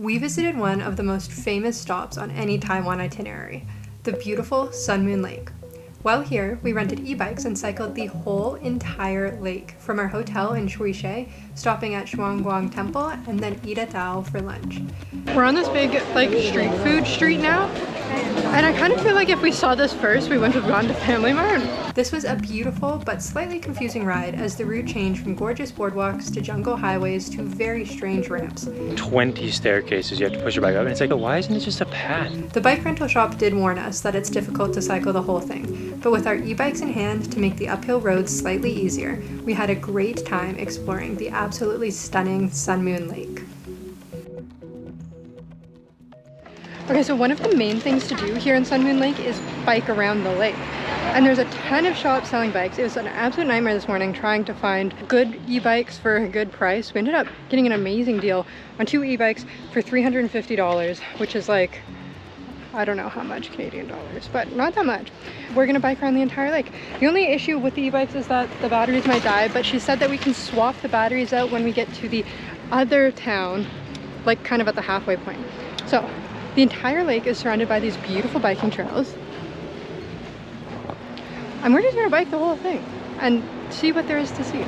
We visited one of the most famous stops on any Taiwan itinerary, the beautiful Sun Moon Lake. While here, we rented e-bikes and cycled the whole entire lake from our hotel in Shuishe, stopping at Shuangguang Temple and then Idatao for lunch. We're on this big street food street now, and I kind of feel like if we saw this first, we wouldn't have gone to Family Mart. This was a beautiful but slightly confusing ride as the route changed from gorgeous boardwalks to jungle highways to very strange ramps. 20 staircases you have to push your bike up, and it's like, why isn't it just a path? The bike rental shop did warn us that it's difficult to cycle the whole thing, but with our e-bikes in hand to make the uphill roads slightly easier, we had a great time exploring the absolutely stunning Sun Moon Lake. Okay, so one of the main things to do here in Sun Moon Lake is bike around the lake. And there's a ton of shops selling bikes. It was an absolute nightmare this morning trying to find good e-bikes for a good price. We ended up getting an amazing deal on 2 e-bikes for $350, which is like, I don't know how much Canadian dollars, but not that much. We're gonna bike around the entire lake. The only issue with the e-bikes is that the batteries might die, but she said that we can swap the batteries out when we get to the other town, like kind of at the halfway point. So the entire lake is surrounded by these beautiful biking trails. And we're just gonna bike the whole thing and see what there is to see.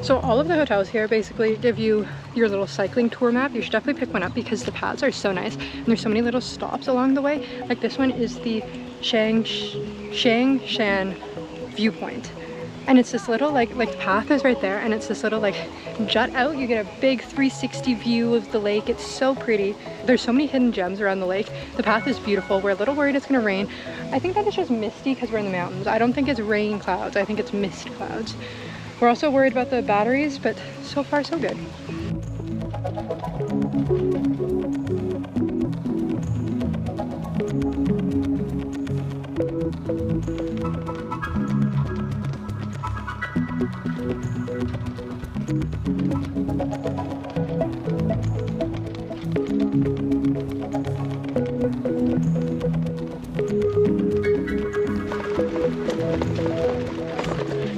So all of the hotels here basically give you your little cycling tour map. You should definitely pick one up because the paths are so nice and there's so many little stops along the way. Like this one is the Shangshan viewpoint. And it's this little like the path is right there and it's this little jut out. You get a big 360 view of the lake. It's so pretty. There's so many hidden gems around the lake. The path is beautiful. We're a little worried it's gonna rain. I think that it's just misty because we're in the mountains. I don't think it's rain clouds. I think it's mist clouds. We're also worried about the batteries, but so far so good.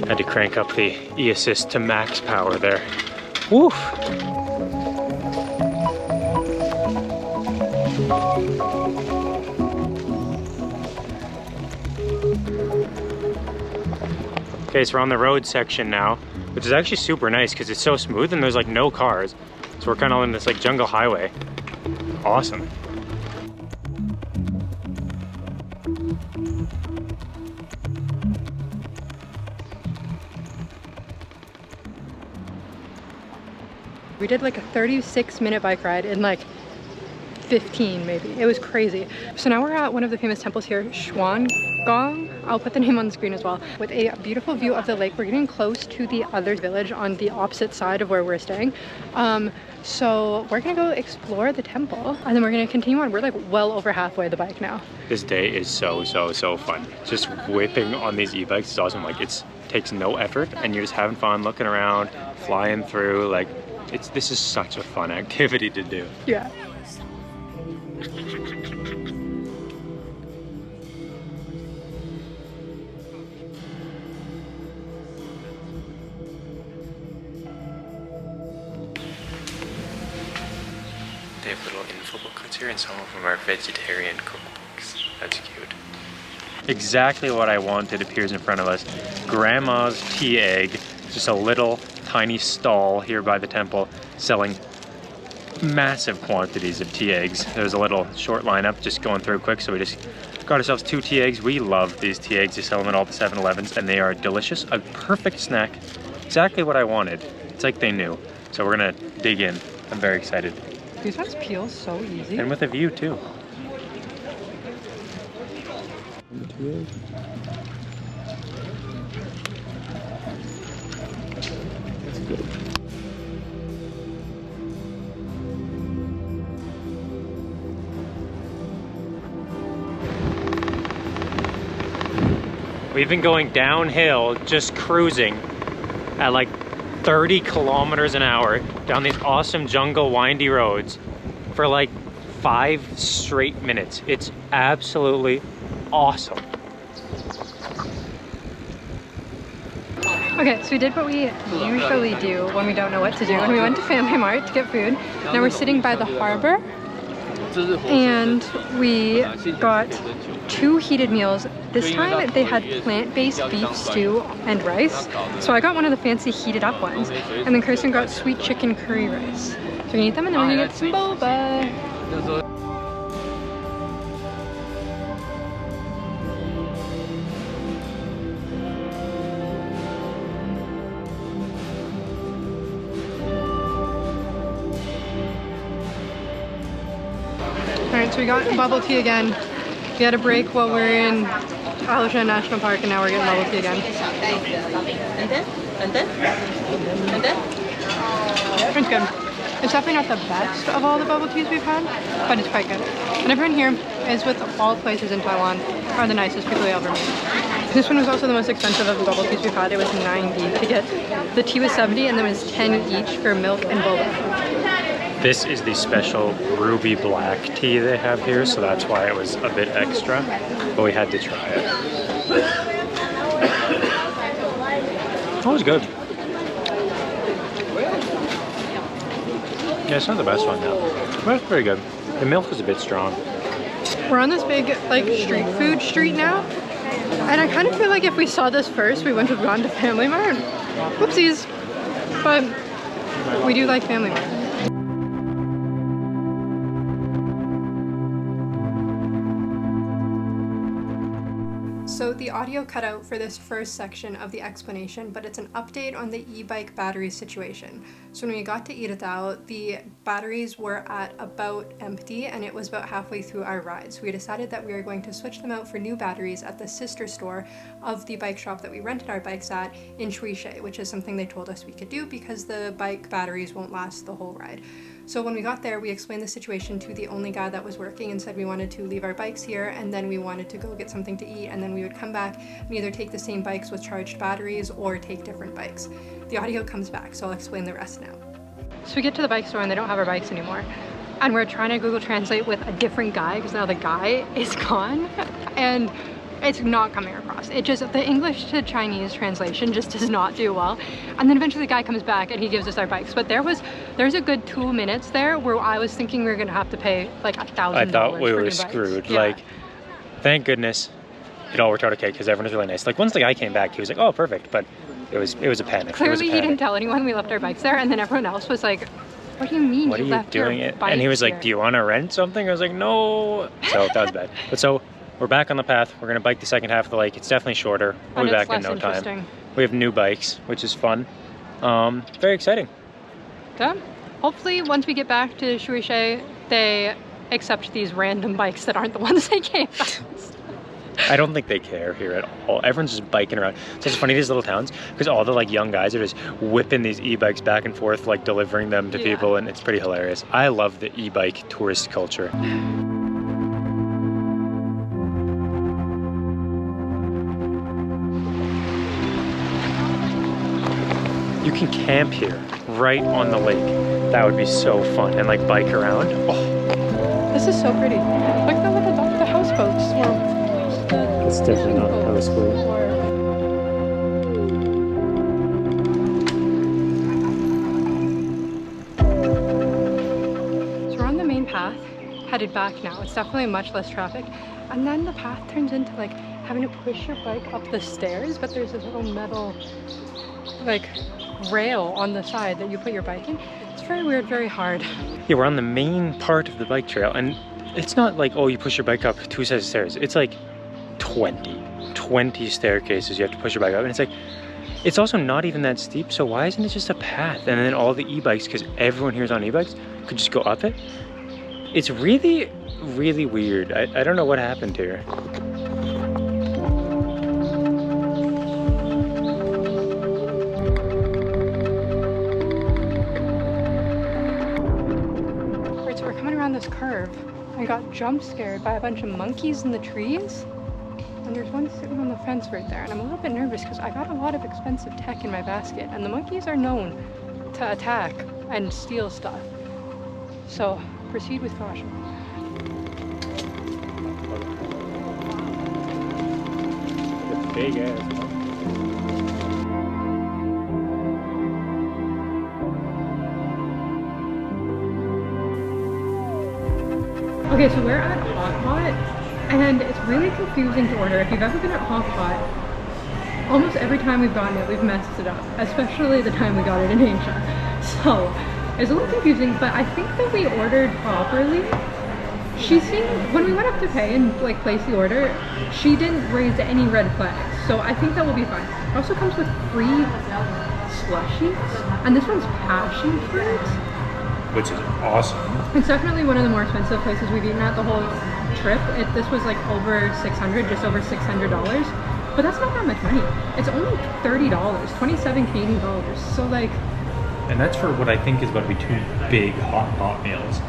Had to crank up the e-assist to max power there. Woof! Okay, so we're on the road section now, which is actually super nice because it's so smooth and there's like no cars. So we're kind of on this like jungle highway. Awesome. We did like a 36-minute bike ride in like 15 maybe. It was crazy. So now we're at one of the famous temples here, Shuangguang. I'll put the name on the screen as well. With a beautiful view of the lake. We're getting close to the other village on the opposite side of where we're staying. So we're gonna go explore the temple and then we're gonna continue on. We're like well over halfway the bike now. This day is so fun. Just whipping on these e-bikes is awesome. Like it takes no effort and you're just having fun looking around, flying through. Like this is such a fun activity to do. Yeah. They have little info booklets here and some of them are vegetarian cookbooks. That's cute. Exactly what I wanted appears in front of us. Grandma's tea egg. Just a little tiny stall here by the temple selling massive quantities of tea eggs. There's a little short lineup just going through quick, so we just got ourselves 2 tea eggs. We love these tea eggs. They sell them at all the 7-Elevens and they are delicious. A perfect snack. Exactly what I wanted. It's like they knew. So we're gonna dig in. I'm very excited. These ones peel so easy. And with a view too. That's good. We've been going downhill, just cruising at like 30 kilometers an hour down these awesome jungle windy roads for like 5 straight minutes. It's absolutely awesome. Okay, so we did what we usually do when we don't know what to do, and we went to Family Mart to get food. Now we're sitting by the harbor, and we got 2 heated meals. This time they had plant-based beef stew and rice, so I got one of the fancy heated up ones, and then Carson got sweet chicken curry rice. So we're gonna eat them, and then we're gonna get some boba. Alright, so we got bubble tea again. We had a break while we were in Alishan National Park, and now we're getting bubble tea again. It's good. It's definitely not the best of all the bubble teas we've had, but it's quite good. And everyone here is, with all places in Taiwan, are the nicest people you ever meet. This one was also the most expensive of the bubble teas we've had. It was 90 to get. The tea was 70, and there was 10 each for milk and boba. This is the special ruby black tea they have here, so that's why it was a bit extra, but we had to try it. That was good. Yeah, it's not the best one now, but it's pretty good. The milk was a bit strong. We're on this big like street food street now, and I kind of feel like if we saw this first, we wouldn't have gone to Family Mart. Whoopsies. But we do like Family Mart. So the audio cut out for this first section of the explanation, but it's an update on the e-bike battery situation. So when we got to Decathlon, the batteries were at about empty, and it was about halfway through our ride. So we decided that we were going to switch them out for new batteries at the sister store of the bike shop that we rented our bikes at in Shuishe, which is something they told us we could do because the bike batteries won't last the whole ride. So when we got there, we explained the situation to the only guy that was working and said we wanted to leave our bikes here, and then we wanted to go get something to eat, and then we would come back and either take the same bikes with charged batteries or take different bikes. The audio comes back, so I'll explain the rest now. So we get to the bike store and they don't have our bikes anymore. And we're trying to Google Translate with a different guy because now the guy is gone and it's not coming across. It just, the English to Chinese translation just does not do well. And then eventually the guy comes back and he gives us our bikes. But there's a good 2 minutes there where I was thinking we were gonna have to pay like $1,000. I thought we were screwed. Yeah. Like, thank goodness it all worked out okay because everyone was really nice. Like once the guy came back, he was like, "Oh, perfect," but it was a panic. Clearly, he didn't tell anyone we left our bikes there, and then everyone else was like, "What do you mean what you left your bikes here?" And he was like, "Do you want to rent something?" I was like, "No." So that was bad. But so we're back on the path. We're gonna bike the second half of the lake. It's definitely shorter. We'll be back in no time. We have new bikes, which is fun. Very exciting. So hopefully, once we get back to Shuishe, they accept these random bikes that aren't the ones they gave us. I don't think they care here at all. Everyone's just biking around. So it's funny, these little towns, because all the like young guys are just whipping these e-bikes back and forth, like delivering them to people, and it's pretty hilarious. I love the e-bike tourist culture. You can camp here, right on the lake. That would be so fun, and like bike around. Oh. This is so pretty. Look at the houseboats. It's definitely not houseboat. So we're on the main path, headed back now. It's definitely much less traffic. And then the path turns into like having to push your bike up the stairs, but there's this little metal like rail on the side that you put your bike in. It's very weird, very hard. Yeah, we're on the main part of the bike trail, and it's not like, oh, you push your bike up 2 sets of stairs. It's like 20 staircases you have to push your bike up, and it's like, it's also not even that steep, so why isn't it just a path? And then all the e-bikes, because everyone here is on e-bikes, could just go up it. It's really, really weird. I don't know what happened here. Right, so we're coming around this curve. I got jump scared by a bunch of monkeys in the trees. and there's one sitting on the fence right there, and I'm a little bit nervous because I got a lot of expensive tech in my basket, and the monkeys are known to attack and steal stuff. So proceed with caution. Big ass. Okay, so we're at Hot Pot, and it's really confusing to order. If you've ever been at Hot Pot, almost every time we've gotten it, we've messed it up, especially the time we got it in Asia. So it's a little confusing, but I think that we ordered properly. She seemed, when we went up to pay and like place the order, she didn't raise any red flags, so I think that will be fine. It also comes with free slushies, and this one's passion fruit, which is awesome. It's definitely one of the more expensive places we've eaten at the whole trip. This was like over 600, just over $600, but that's not that much money. It's only $30, 27 Canadian dollars. So like, and that's for what I think is about to be 2 big hot pot meals,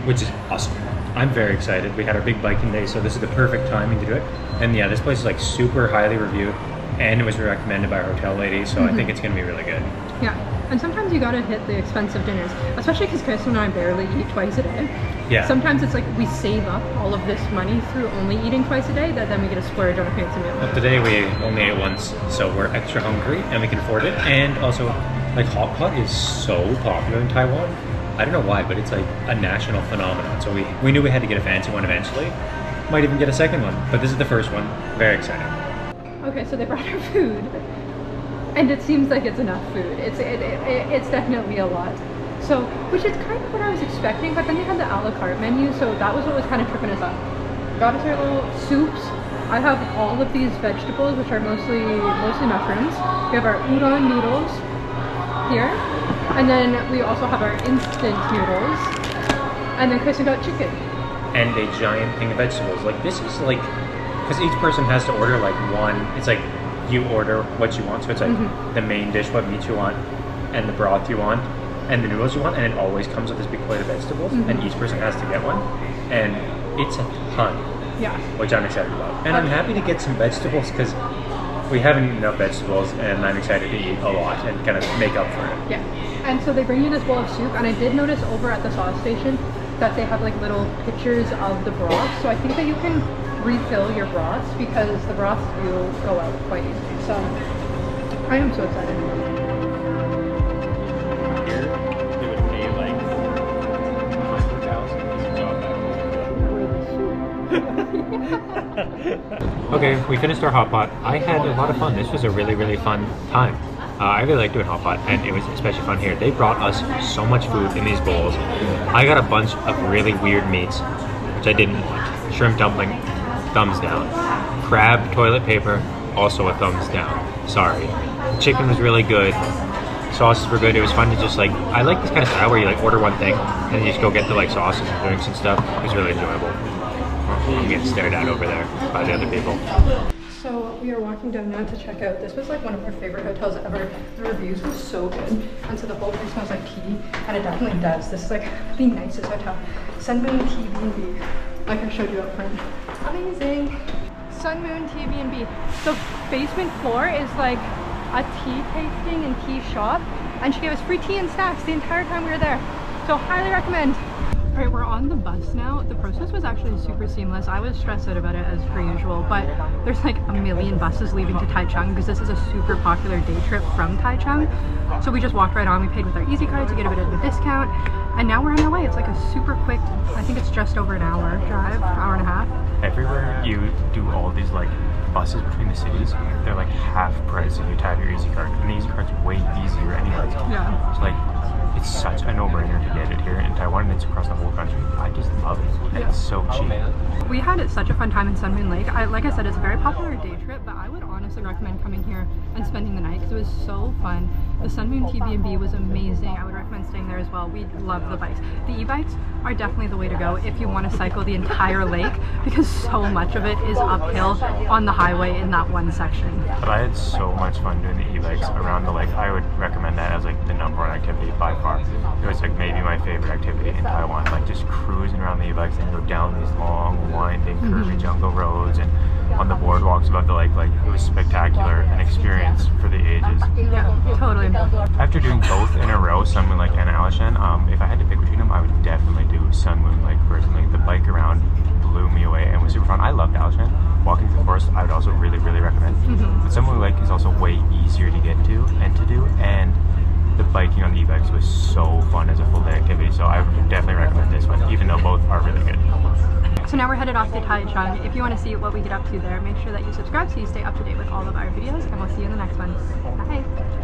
which is awesome. I'm very excited. We had our big biking day, so this is the perfect timing to do it. And yeah, this place is like super highly reviewed, and it was recommended by our hotel lady, so I think it's gonna be really good. Yeah, and sometimes you gotta hit the expensive dinners, especially because Carson and I barely eat twice a day. Yeah. Sometimes it's like we save up all of this money through only eating twice a day, that then we get a splurge on a fancy meal. But today we only ate once, so we're extra hungry and we can afford it. And also, like, hot pot is so popular in Taiwan. I don't know why, but it's like a national phenomenon. So we knew we had to get a fancy one eventually. Might even get a second one, but this is the first one. Very exciting. Okay, so they brought our food, and it seems like it's enough food. It's definitely a lot. So, which is kind of what I was expecting, but then they had the a la carte menu, so that was what was kind of tripping us up. Got us our little soups. I have all of these vegetables, which are mostly mushrooms. We have our udon noodles here, and then we also have our instant noodles, and then Carson got chicken. And a giant thing of vegetables. Like, this is like, because each person has to order like one, it's like you order what you want, so it's like the main dish, what meat you want, and the broth you want, and the noodles you want, and it always comes with this big plate of vegetables, and each person has to get one, and it's a ton. Yeah. Which I'm excited about. And I'm happy to get some vegetables because we haven't eaten enough vegetables, and I'm excited to eat a lot and kind of make up for it. Yeah. And so they bring you this bowl of soup, and I did notice over at the sauce station that they have like little pictures of the broth, so I think that you can refill your broths because the broths do go out quite easily. So I am so excited. Here, they would pay like $100,000 Okay, we finished our hot pot. I had a lot of fun. This was a really, really fun time. I really like doing hot pot, and it was especially fun here. They brought us so much food in these bowls. I got a bunch of really weird meats, which I didn't want. Shrimp dumpling, thumbs down. Crab toilet paper, also a thumbs down. Sorry. Chicken was really good. Sauces were good. It was fun to just like, I like this kind of style where you like order one thing and then you just go get the like sauces and drinks and stuff. It was really enjoyable. I'm getting stared at over there by the other people. So we are walking down now to check out. This was like one of our favorite hotels ever. The reviews were so good. And so the whole place smells like tea, and it definitely does. This is like the nicest hotel. Sun Moon TB&B, like I showed you up front. Amazing. Sun Moon TB&B. The basement floor is like a tea tasting and tea shop, and she gave us free tea and snacks the entire time we were there. So highly recommend. All right, we're on the bus now. The process was actually super seamless. I was stressed out about it as per usual, but there's like a million buses leaving to Taichung because this is a super popular day trip from Taichung. So we just walked right on. We paid with our Easy Card to get a bit of a discount, and now we're on our way. It's like a super quick, I think it's just over an hour drive, hour and a half. Everywhere you do all these like buses between the cities, they're like half price if you tap your Easy Card, and the Easy Card's way easier anyways. Yeah. It's like, it's such a no-brainer to get it here in Taiwan, and it's across the whole country. I just love it. Yeah. It's so cheap. We had such a fun time in Sun Moon Lake. Like I said, it's a very popular day trip, but I would honestly recommend coming here and spending the night because it was so fun. The Sun Moon TB&B was amazing. I would recommend staying there as well. We love the bikes. The e-bikes are definitely the way to go if you want to cycle the entire lake because so much of it is uphill on the highway in that one section. But I had so much fun doing the e-bikes around the lake. I would recommend that as like the #1 activity by far. It was like maybe my favorite activity in Taiwan, like just cruising around the e-bikes and go down these long, winding, curvy jungle roads and on the boardwalk walks about the lake, like it was spectacular, an experience for the ages. Yeah, totally. After doing both in a row, Sun Moon Lake and Alishan, if I had to pick between them, I would definitely do Sun Moon Lake personally. The bike around blew me away and was super fun. I loved Alishan. Walking through the forest, I would also really, really recommend. But Sun Moon Lake is also way easier to get to and to do, and the biking on the e-bikes was so fun as a full day activity. So I would definitely recommend this one, even though both are really good. So now we're headed off to Taiwan. If you want to see what we get up to there, make sure that you subscribe so you stay up to date with all of our videos, and we'll see you in the next one. Bye!